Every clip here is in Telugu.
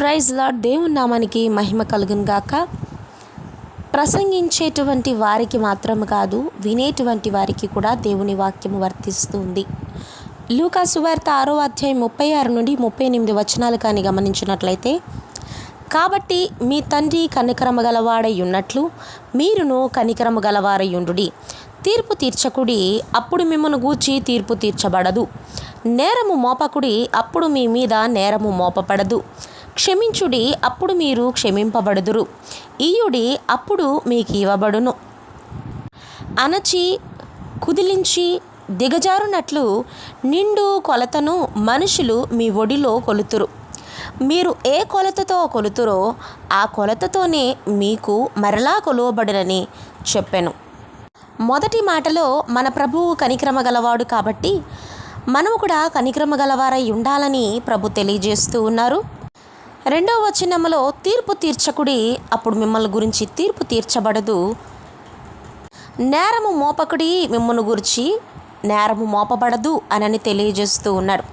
Praise lord. దేవుని నామానికి మహిమ కలుగును గాక. ప్రసంగించేటువంటి వారికి మాత్రం కాదు, వినేటువంటి వారికి కూడా దేవుని వాక్యము వర్తిస్తుంది. లూకా సువార్త 6వ అధ్యాయం 36 నుండి 38 వచనాలు కానీ గమనించినట్లయితే, కాబట్టి మీ తండ్రి కనికరము గలవాడై ఉన్నట్లు మీరును కనికరము గలవారై ఉండుడి. తీర్పు తీర్చకుడి, అప్పుడు మిమ్మను గూర్చి తీర్పు తీర్చబడదు. నేరము మోపకుడి, అప్పుడు మీ మీద నేరము మోపబడదు. క్షమించుడి, అప్పుడు మీరు క్షమింపబడుదురు. ఇయ్యుడి, అప్పుడు మీకు ఇవ్వబడును. అణచి కుదిలించి దిగజారునట్లు నిండు కొలతను మనుషులు మీ ఒడిలో కొలుతురు. మీరు ఏ కొలతతో కొలుతురో ఆ కొలతతోనే మీకు మరలా కొలువబడునని చెప్పెను. మొదటి మాటలో మన ప్రభువు కనికరమ గలవాడు కాబట్టి మనము కూడా కనికరమ గలవారై ఉండాలని ప్రభు తెలియజేస్తూ ఉన్నారు. 2వ వచనములో తీర్పు తీర్చకుడి, అప్పుడు మిమ్మల్ని గురించి తీర్పు తీర్చబడదు. నేరము మోపకుడి, మిమ్మల్ని గురించి నేరము మోపబడదు అని తెలియజేస్తూ ఉన్నారు.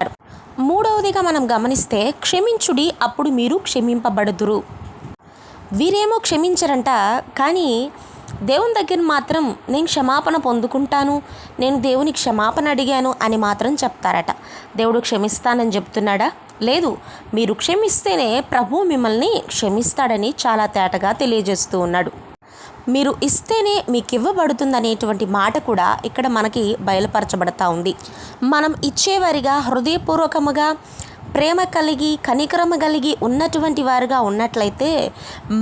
3వదిగా మనం గమనిస్తే క్షమించుడి, అప్పుడు మీరు క్షమింపబడుదురు. వీరేమో క్షమించరంట, కానీ దేవుని దగ్గర మాత్రం నేను క్షమాపణ పొందుకుంటాను, నేను దేవుని క్షమాపణ అడిగాను అని మాత్రం చెప్తారట. దేవుడు క్షమిస్తానని చెప్తున్నాడా? లేదు. మీరు క్షమిస్తేనే ప్రభు మిమ్మల్ని క్షమిస్తాడని చాలా తేటగా తెలియజేస్తూ ఉన్నాడు. మీరు ఇస్తేనే మీకు ఇవ్వబడుతుందనేటువంటి మాట కూడా ఇక్కడ మనకి బయలుపరచబడతా ఉంది. మనం ఇచ్చేవారిగా, హృదయపూర్వకముగా, ప్రేమ కలిగి, కనికరమ కలిగి ఉన్నటువంటి వారుగా ఉన్నట్లయితే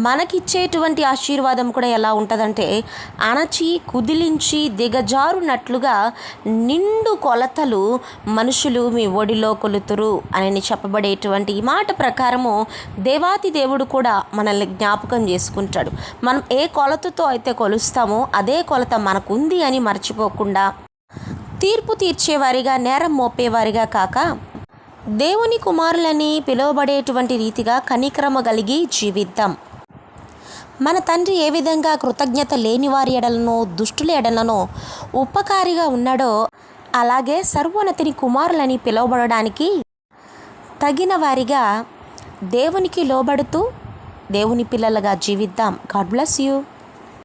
మనకిచ్చేటువంటి ఆశీర్వాదం కూడా ఎలా ఉంటుందంటే, అణచి కుదిలించి దిగజారునట్లుగా నిండు కొలతలు మనుషులు మీ ఒడిలో కొలుతురు అని చెప్పబడేటువంటి ఈ మాట ప్రకారము దేవాతి దేవుడు కూడా మనల్ని జ్ఞాపకం చేసుకుంటాడు. మనం ఏ కొలతతో అయితే కొలుస్తామో అదే కొలత మనకుంది అని మర్చిపోకుండా, తీర్పు తీర్చేవారిగా, నేరం మోపేవారిగా కాక దేవుని కుమారులని పిలువబడేటువంటి రీతిగా కనికరమ కలిగి జీవిద్దాం. మన తండ్రి ఏ విధంగా కృతజ్ఞత లేని వారి ఎడలనో, దుష్టుల ఎడలనో ఉపకారిగా ఉన్నాడో, అలాగే సర్వోన్నతిని కుమారులని పిలువబడడానికి తగిన వారిగా దేవునికి లోబడుతూ దేవుని పిల్లలుగా జీవిద్దాం. God bless you.